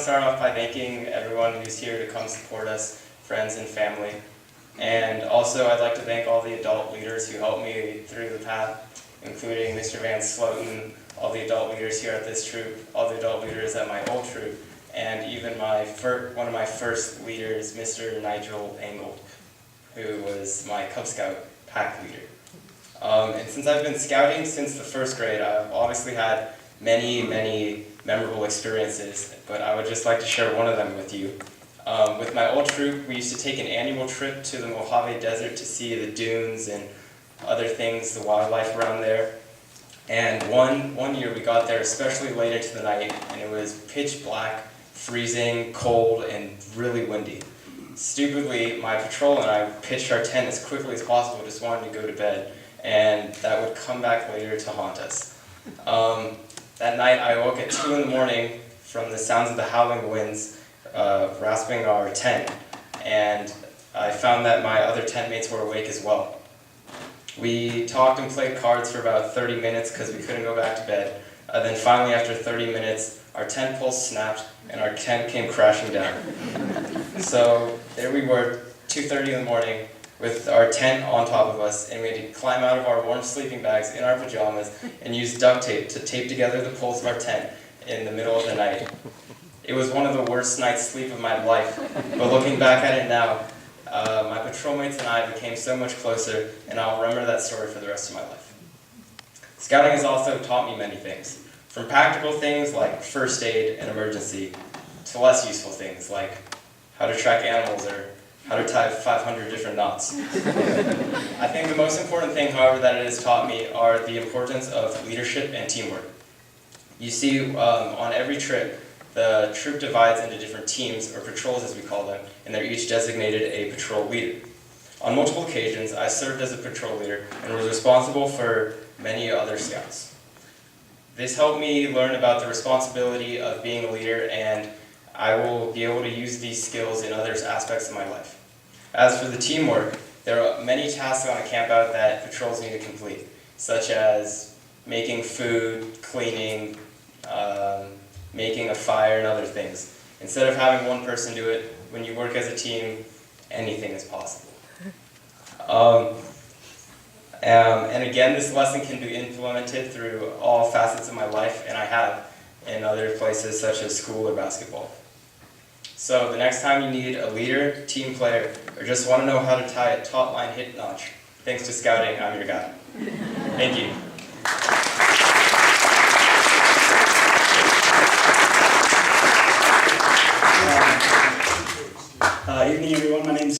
to start off by thanking everyone who's here to come support us, friends and family. And also I'd like to thank all the adult leaders who helped me through the path, including Mr. Van Sloten, all the adult leaders here at this troop, all the adult leaders at my old troop, and even one of my first leaders, Mr. Nigel Engold, who was my Cub Scout pack leader. And since I've been scouting since the first grade, I've obviously had many memorable experiences, but I would just like to share one of them with you. With my old troop, we used to take an annual trip to the Mojave Desert to see the dunes and other things, the wildlife around there. And one year we got there especially late into the night, and it was pitch black, freezing, cold, and really windy. Stupidly, my patrol and I pitched our tent as quickly as possible, just wanting to go to bed, and that would come back later to haunt us. That night I woke at 2 in the morning from the sounds of the howling winds rasping our tent, and I found that my other tent mates were awake as well. We talked and played cards for about 30 minutes because we couldn't go back to bed. Then finally, after 30 minutes, our tent poles snapped and our tent came crashing down. So there we were, 2:30 in the morning, with our tent on top of us, and we had to climb out of our warm sleeping bags in our pajamas and use duct tape to tape together the poles of our tent in the middle of the night. It was one of the worst night's sleep of my life, but looking back at it now, my patrol mates and I became so much closer, and I'll remember that story for the rest of my life. Scouting has also taught me many things, from practical things like first aid and emergency, to less useful things like how to track animals or how to tie 500 different knots. I think the most important thing, however, that it has taught me are the importance of leadership and teamwork. You see, on every trip, the troop divides into different teams, or patrols as we call them, and they're each designated a patrol leader. On multiple occasions, I served as a patrol leader and was responsible for many other scouts. This helped me learn about the responsibility of being a leader, and I will be able to use these skills in other aspects of my life. As for the teamwork, there are many tasks on a campout that patrols need to complete, such as making food, cleaning, making a fire, and other things. Instead of having one person do it, when you work as a team, anything is possible. And again, this lesson can be implemented through all facets of my life, and I have in other places such as school or basketball. So the next time you need a leader, team player, or just want to know how to tie a top line hit notch, thanks to scouting, I'm your guy. Thank you.